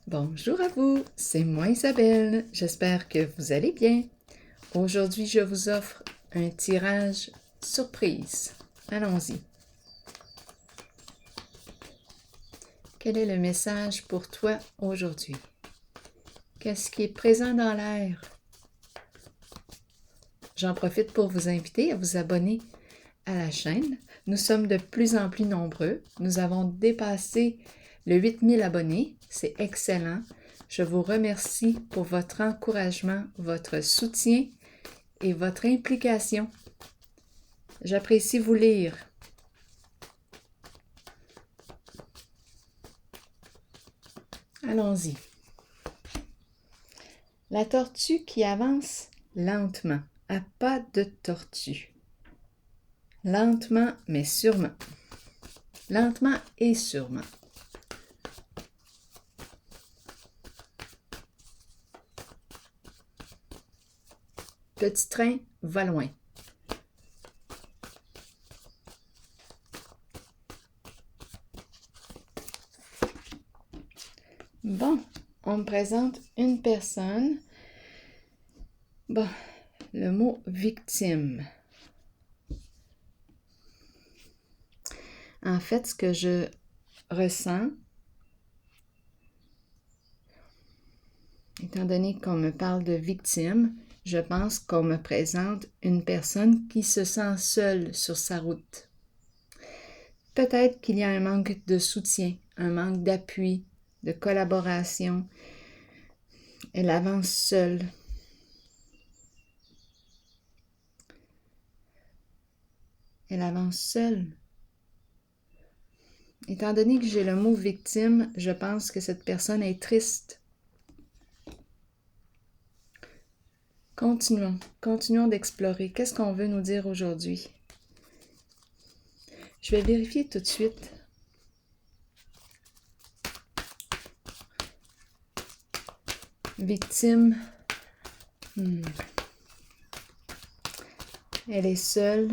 Bonjour à vous, c'est moi Isabelle, j'espère que vous allez bien. Aujourd'hui, je vous offre un tirage surprise. Allons-y. Quel est le message pour toi aujourd'hui? Qu'est-ce qui est présent dans l'air? J'en profite pour vous inviter à vous abonner à la chaîne. Nous sommes de plus en plus nombreux. Nous avons dépassé le 8000 abonnés. C'est excellent. Je vous remercie pour votre encouragement, votre soutien et votre implication. J'apprécie vous lire. Allons-y. La tortue qui avance lentement, à pas de tortue. Lentement, mais sûrement. Lentement et sûrement. Petit train va loin. Bon, on me présente une personne. Bon, le mot victime. En fait, ce que je ressens, étant donné qu'on me parle de victime, je pense qu'on me présente une personne qui se sent seule sur sa route. Peut-être qu'il y a un manque de soutien, un manque d'appui, de collaboration. Elle avance seule. Elle avance seule. Étant donné que j'ai le mot victime, je pense que cette personne est triste. Continuons d'explorer. Qu'est-ce qu'on veut nous dire aujourd'hui? Je vais vérifier tout de suite. Victime. Elle est seule.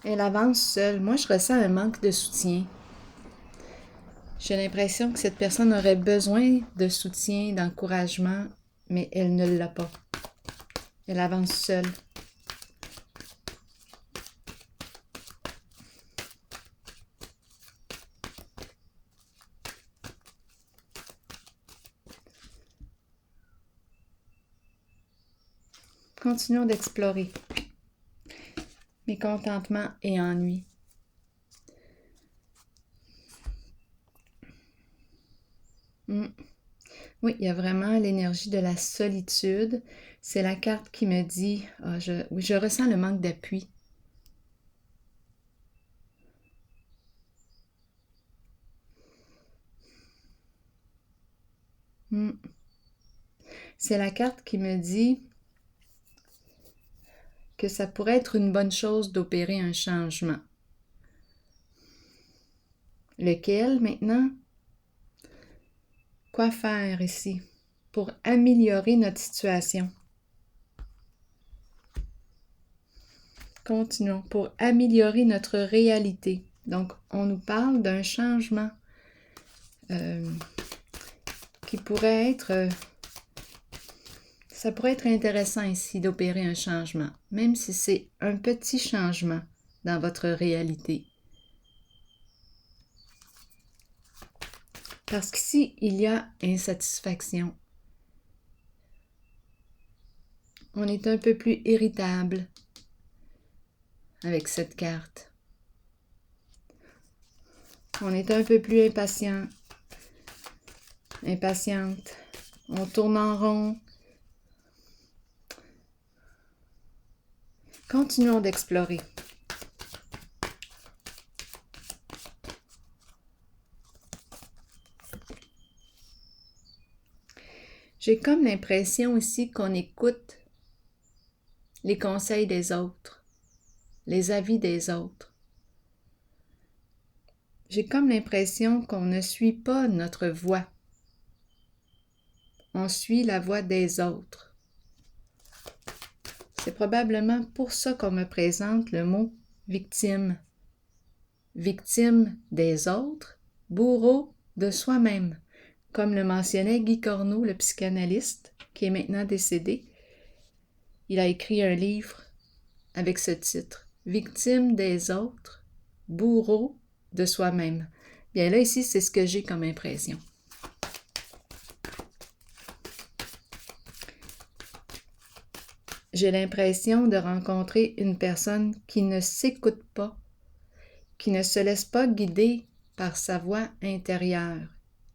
Elle avance seule. Moi, je ressens un manque de soutien. J'ai l'impression que cette personne aurait besoin de soutien, d'encouragement, mais elle ne l'a pas. Elle avance seule. Continuons d'explorer. Mécontentement et ennui. Oui, il y a vraiment l'énergie de la solitude. C'est la carte qui me dit, oui, je ressens le manque d'appui. C'est la carte qui me dit que ça pourrait être une bonne chose d'opérer un changement. Lequel maintenant? Quoi faire ici pour améliorer notre situation? Continuons. Pour améliorer notre réalité. Donc, on nous parle d'un changement qui pourrait être... ça pourrait être intéressant ici d'opérer un changement, même si c'est un petit changement dans votre réalité. Parce qu'ici, il y a insatisfaction. On est un peu plus irritable avec cette carte. On est un peu plus impatient, impatiente. On tourne en rond. Continuons d'explorer. J'ai comme l'impression ici qu'on écoute les conseils des autres, les avis des autres. J'ai comme l'impression qu'on ne suit pas notre voix. On suit la voix des autres. C'est probablement pour ça qu'on me présente le mot victime. Victime des autres, bourreau de soi-même. comme le mentionnait Guy Corneau, le psychanalyste, qui est maintenant décédé, il a écrit un livre avec ce titre, « Victime des autres, bourreau de soi-même ». Bien là, ici, c'est ce que j'ai comme impression. J'ai l'impression de rencontrer une personne qui ne s'écoute pas, qui ne se laisse pas guider par sa voix intérieure.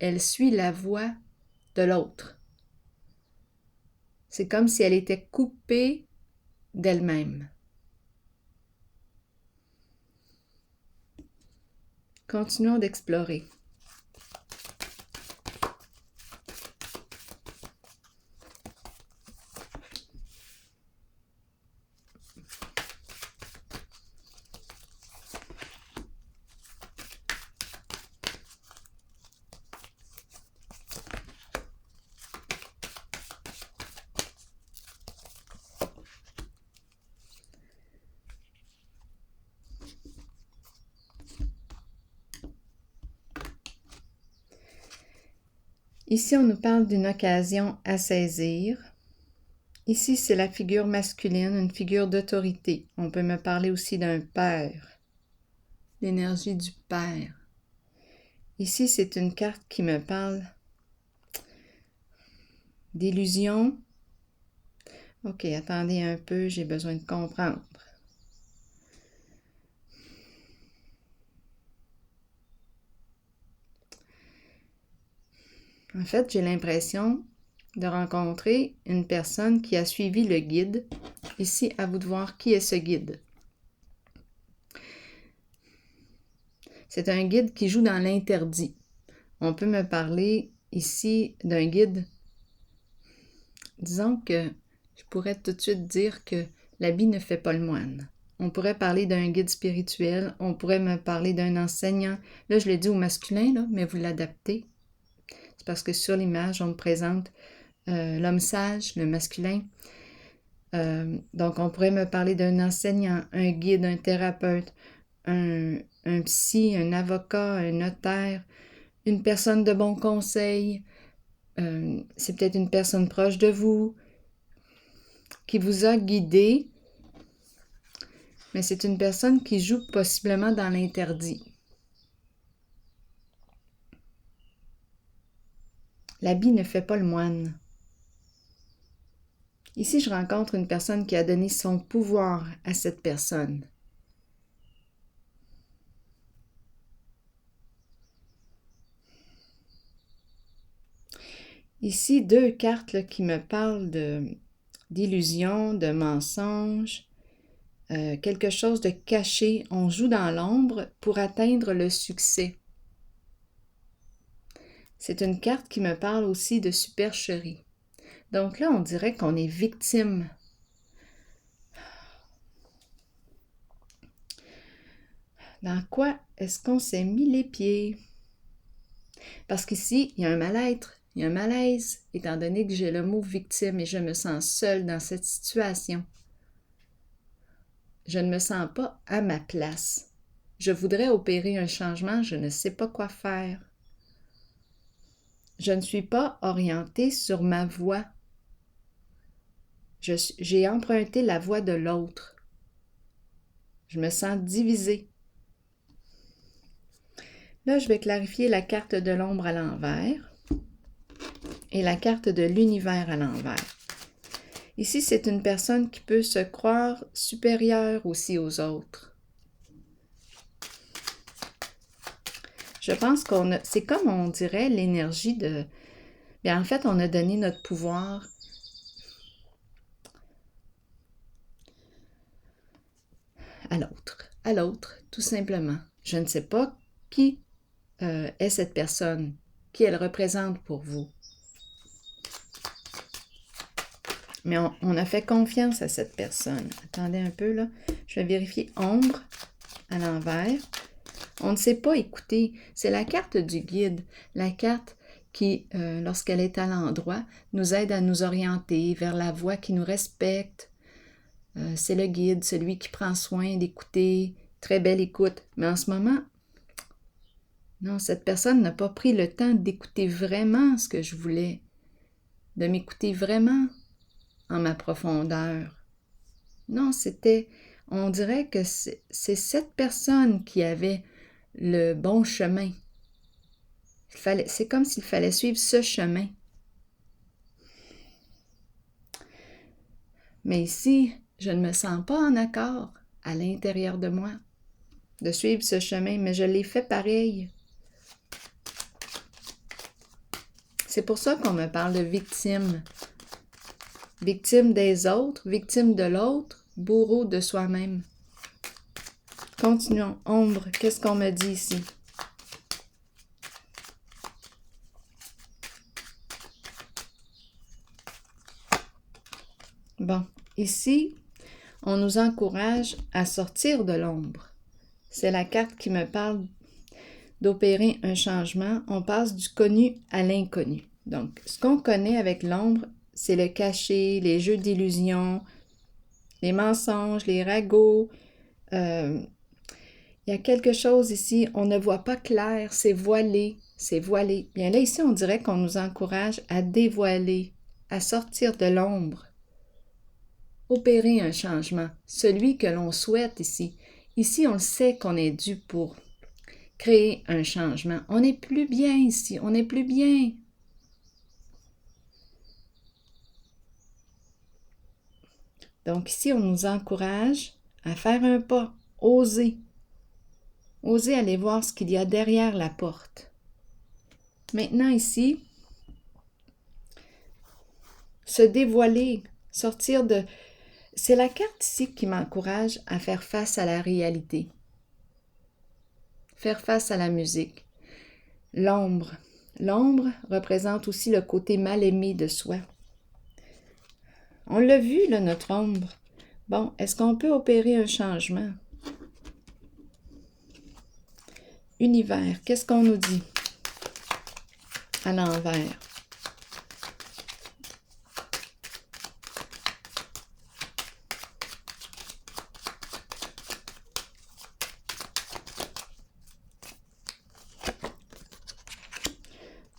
Elle suit la voix de l'autre. C'est comme si elle était coupée d'elle-même. Continuons d'explorer. Ici, on nous parle d'une occasion à saisir. Ici, c'est la figure masculine, une figure d'autorité. On peut me parler aussi d'un père, l'énergie du père. Ici, c'est une carte qui me parle d'illusion. Ok, attendez un peu, j'ai besoin de comprendre. En fait, j'ai l'impression de rencontrer une personne qui a suivi le guide. Ici, à vous de voir qui est ce guide. C'est un guide qui joue dans l'interdit. On peut me parler ici d'un guide. Disons que je pourrais tout de suite dire que l'habit ne fait pas le moine. On pourrait parler d'un guide spirituel, on pourrait me parler d'un enseignant. Là, je l'ai dit au masculin, là, mais vous l'adaptez. C'est parce que sur l'image, on me présente l'homme sage, le masculin. Donc, on pourrait me parler d'un enseignant, un guide, un thérapeute, un psy, un avocat, un notaire, une personne de bon conseil. C'est peut-être une personne proche de vous qui vous a guidé, mais c'est une personne qui joue possiblement dans l'interdit. L'habit ne fait pas le moine. Ici, je rencontre une personne qui a donné son pouvoir à cette personne. Ici, deux cartes là, qui me parlent d'illusion, de mensonge, quelque chose de caché. On joue dans l'ombre pour atteindre le succès. C'est une carte qui me parle aussi de supercherie. Donc là, on dirait qu'on est victime. Dans quoi est-ce qu'on s'est mis les pieds? Parce qu'ici, il y a un mal-être, il y a un malaise, étant donné que j'ai le mot victime et je me sens seule dans cette situation. Je ne me sens pas à ma place. Je voudrais opérer un changement, je ne sais pas quoi faire. Je ne suis pas orientée sur ma voie. J'ai emprunté la voie de l'autre. Je me sens divisée. Là, je vais clarifier la carte de l'ombre à l'envers et la carte de l'univers à l'envers. Ici, c'est une personne qui peut se croire supérieure aussi aux autres. Je pense c'est comme on dirait l'énergie de... Bien, en fait, on a donné notre pouvoir à l'autre, tout simplement. Je ne sais pas qui est cette personne, qui elle représente pour vous. Mais on a fait confiance à cette personne. Attendez un peu, là. Je vais vérifier ombre à l'envers. On ne sait pas écouter. C'est la carte du guide. La carte qui, lorsqu'elle est à l'endroit, nous aide à nous orienter vers la voie qui nous respecte. C'est le guide, celui qui prend soin d'écouter. Très belle écoute. Mais en ce moment, Non, cette personne n'a pas pris le temps d'écouter vraiment ce que je voulais, de m'écouter vraiment en ma profondeur. Non, on dirait que c'est cette personne qui avait le bon chemin. C'est comme s'il fallait suivre ce chemin. Mais ici, je ne me sens pas en accord à l'intérieur de moi de suivre ce chemin, mais je l'ai fait pareil. C'est pour ça qu'on me parle de victime. Victime des autres, victime de l'autre, bourreau de soi-même. Continuons. Ombre, qu'est-ce qu'on me dit ici? Bon, ici, on nous encourage à sortir de l'ombre. C'est la carte qui me parle d'opérer un changement. On passe du connu à l'inconnu. Donc, ce qu'on connaît avec l'ombre, c'est le caché, les jeux d'illusion, les mensonges, les ragots. Il y a quelque chose ici, on ne voit pas clair, c'est voilé, c'est voilé. Bien là, ici, on dirait qu'on nous encourage à dévoiler, à sortir de l'ombre, opérer un changement, celui que l'on souhaite ici. Ici, on le sait qu'on est dû pour créer un changement. On n'est plus bien ici, on n'est plus bien. Donc ici, on nous encourage à faire un pas, oser. Oser aller voir ce qu'il y a derrière la porte. Maintenant ici, se dévoiler, sortir de... C'est la carte ici qui m'encourage à faire face à la réalité. Faire face à la musique. L'ombre. L'ombre représente aussi le côté mal aimé de soi. On l'a vu, là, notre ombre. Bon, est-ce qu'on peut opérer un changement? Univers, qu'est-ce qu'on nous dit? À l'envers.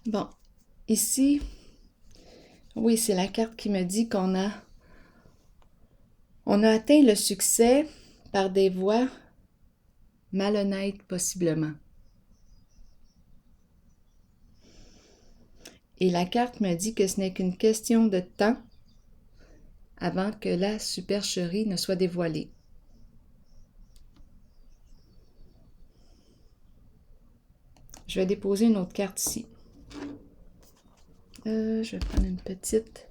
Bon, ici, oui, c'est la carte qui me dit qu'on a atteint le succès par des voies malhonnêtes possiblement. Et la carte me dit que ce n'est qu'une question de temps avant que la supercherie ne soit dévoilée. Je vais déposer une autre carte ici. Je vais prendre une petite.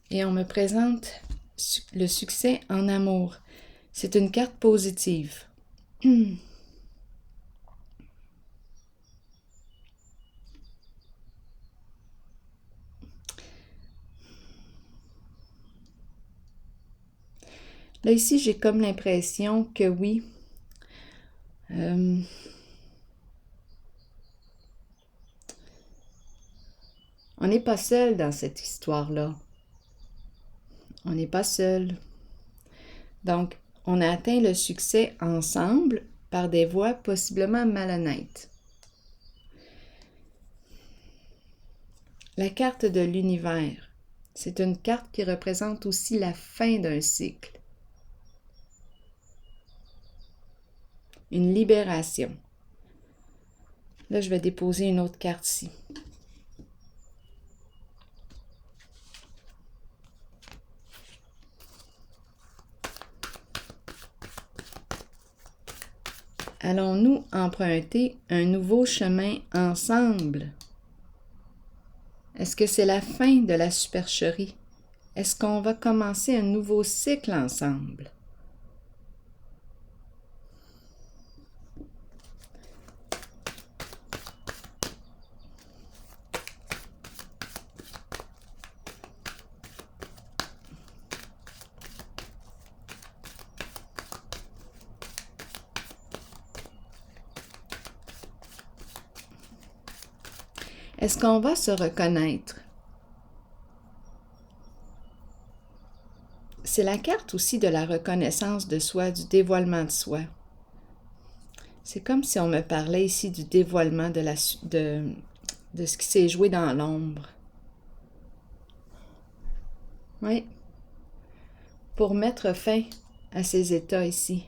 Et on me présente le succès en amour. C'est une carte positive. Là, ici, j'ai comme l'impression que oui, on n'est pas seul dans cette histoire-là. On n'est pas seul. Donc, on a atteint le succès ensemble par des voies possiblement malhonnêtes. La carte de l'univers, c'est une carte qui représente aussi la fin d'un cycle. Une libération. Là, je vais déposer une autre carte ici. Allons-nous emprunter un nouveau chemin ensemble? Est-ce que c'est la fin de la supercherie? Est-ce qu'on va commencer un nouveau cycle ensemble? Est-ce qu'on va se reconnaître? C'est la carte aussi de la reconnaissance de soi, du dévoilement de soi. C'est comme si on me parlait ici du dévoilement de ce qui s'est joué dans l'ombre. Oui. Pour mettre fin à ces états ici.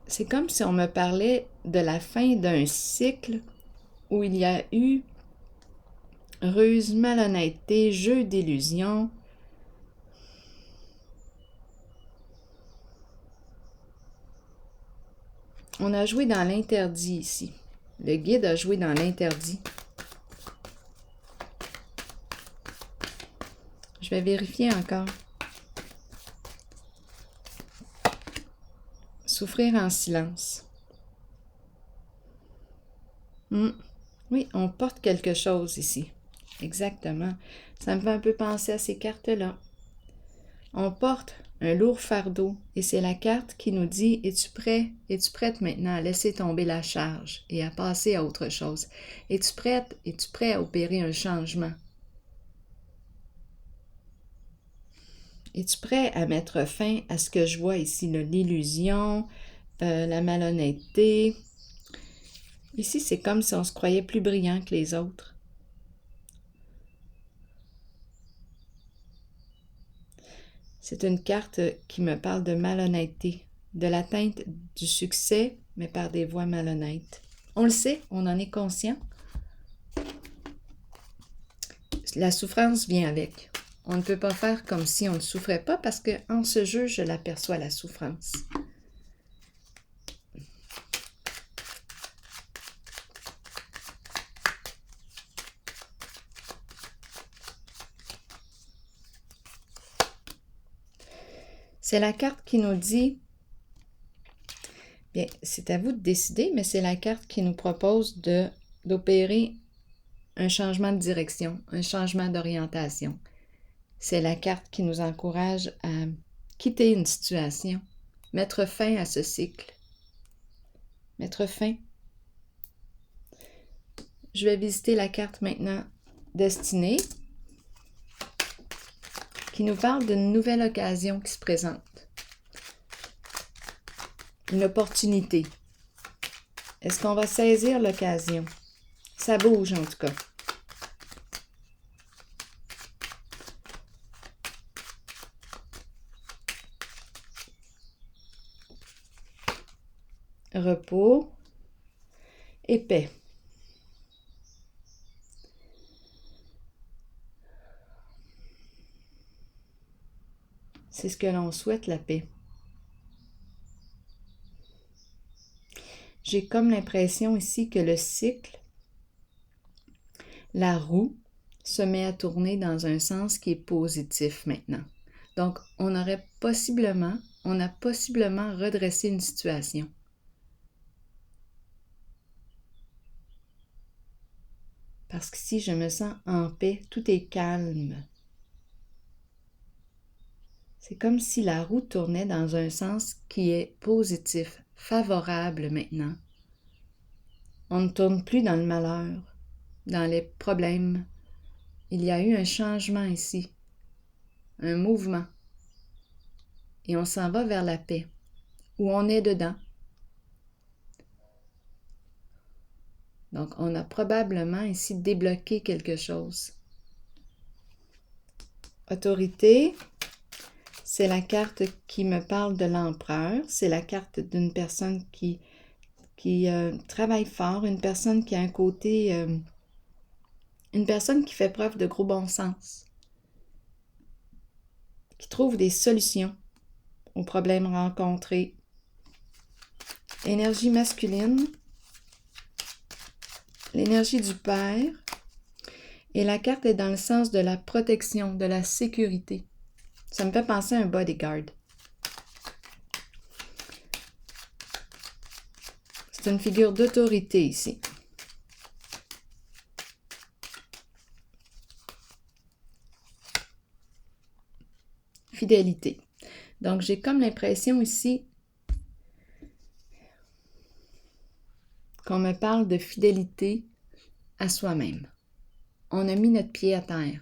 C'est comme si on me parlait de la fin d'un cycle où il y a eu ruse, malhonnêteté, jeu d'illusion. On a joué dans l'interdit ici. Le guide a joué dans l'interdit. Je vais vérifier encore. Souffrir en silence. Oui, on porte quelque chose ici. Exactement. Ça me fait un peu penser à ces cartes-là. On porte un lourd fardeau et c'est la carte qui nous dit « Es-tu prêt? Es-tu prête maintenant à laisser tomber la charge et à passer à autre chose? Es-tu prête? Es-tu prêt à opérer un changement? Es-tu prêt à mettre fin à ce que je vois ici, l'illusion, la malhonnêteté? » Ici, c'est comme si on se croyait plus brillant que les autres. C'est une carte qui me parle de malhonnêteté, de l'atteinte du succès, mais par des voies malhonnêtes. On le sait, on en est conscient. La souffrance vient avec. On ne peut pas faire comme si on ne souffrait pas parce qu'en ce jeu, je l'aperçois, la souffrance. C'est la carte qui nous dit, bien, c'est à vous de décider, mais c'est la carte qui nous propose d'opérer un changement de direction, un changement d'orientation. C'est la carte qui nous encourage à quitter une situation, mettre fin à ce cycle. Mettre fin. Je vais visiter la carte maintenant Destinée, qui nous parle d'une nouvelle occasion qui se présente. Une opportunité. Est-ce qu'on va saisir l'occasion? Ça bouge en tout cas. Repos et paix. C'est ce que l'on souhaite, la paix. J'ai comme l'impression ici que le cycle, la roue, se met à tourner dans un sens qui est positif maintenant. Donc, on a possiblement redressé une situation. Parce qu'ici, je me sens en paix, tout est calme. C'est comme si la roue tournait dans un sens qui est positif, favorable maintenant. On ne tourne plus dans le malheur, dans les problèmes. Il y a eu un changement ici, un mouvement. Et on s'en va vers la paix, où on est dedans. Donc, on a probablement ici débloqué quelque chose. Autorité, c'est la carte qui me parle de l'empereur. C'est la carte d'une personne qui travaille fort, une personne qui a un côté... une personne qui fait preuve de gros bon sens, qui trouve des solutions aux problèmes rencontrés. Énergie masculine, l'énergie du père, et la carte est dans le sens de la protection, de la sécurité. Ça me fait penser à un bodyguard. C'est une figure d'autorité ici. fidélité. Donc, j'ai comme l'impression ici qu'on me parle de fidélité à soi-même. On a mis notre pied à terre.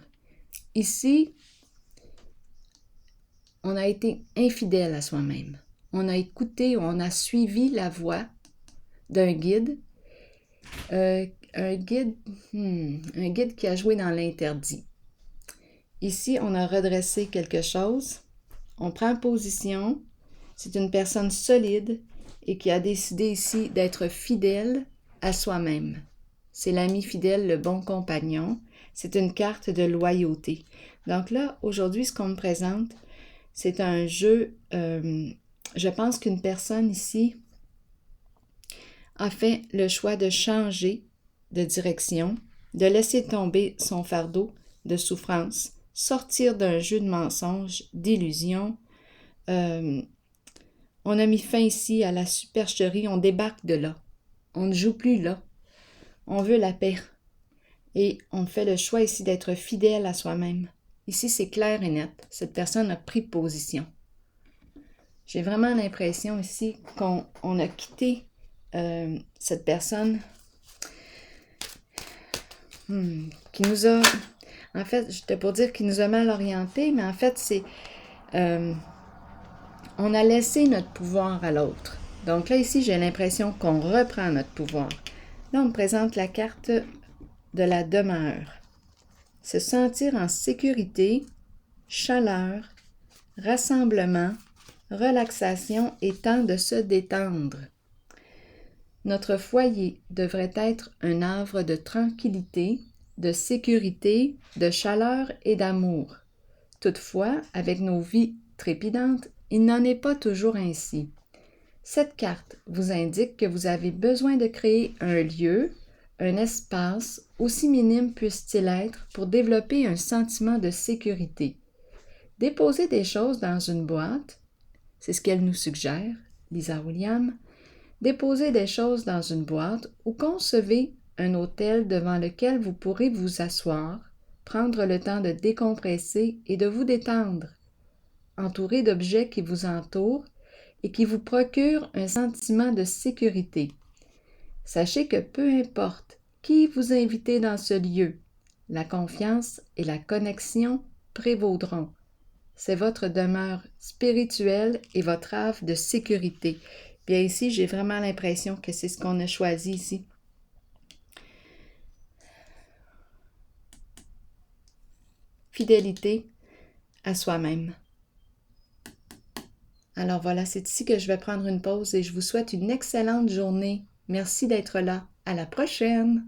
Ici, on a été infidèle à soi-même. On a écouté, on a suivi la voix d'un guide, un guide qui a joué dans l'interdit. Ici, on a redressé quelque chose, on prend position, c'est une personne solide et qui a décidé ici d'être fidèle à soi-même. C'est l'ami fidèle, le bon compagnon. C'est une carte de loyauté. Donc là, aujourd'hui, ce qu'on me présente, c'est un jeu. Je pense qu'une personne ici a fait le choix de changer de direction, de laisser tomber son fardeau de souffrance, sortir d'un jeu de mensonges, d'illusions. On a mis fin ici à la supercherie, on débarque de là. On ne joue plus là. On veut la paix. Et on fait le choix ici d'être fidèle à soi-même. Ici, c'est clair et net. Cette personne a pris position. J'ai vraiment l'impression ici qu'on a quitté cette personne qui nous a... En fait, j'étais pour dire qu'il nous a mal orientés, mais en fait, c'est... on a laissé notre pouvoir à l'autre. Donc là, ici, j'ai l'impression qu'on reprend notre pouvoir. Là, on me présente la carte de la demeure. Se sentir en sécurité, chaleur, rassemblement, relaxation et temps de se détendre. Notre foyer devrait être un havre de tranquillité, de sécurité, de chaleur et d'amour. Toutefois, avec nos vies trépidantes, il n'en est pas toujours ainsi. Cette carte vous indique que vous avez besoin de créer un lieu, un espace, aussi minime puisse-t-il être, pour développer un sentiment de sécurité. Déposer des choses dans une boîte, c'est ce qu'elle nous suggère, Lisa Williams. Déposez des choses dans une boîte ou concevez un hôtel devant lequel vous pourrez vous asseoir, prendre le temps de décompresser et de vous détendre, entouré d'objets qui vous entourent et qui vous procurent un sentiment de sécurité. Sachez que peu importe qui vous invitez dans ce lieu, la confiance et la connexion prévaudront. C'est votre demeure spirituelle et votre havre de sécurité. Bien ici, j'ai vraiment l'impression que c'est ce qu'on a choisi ici. Fidélité à soi-même. Alors voilà, c'est ici que je vais prendre une pause et je vous souhaite une excellente journée. Merci d'être là. À la prochaine!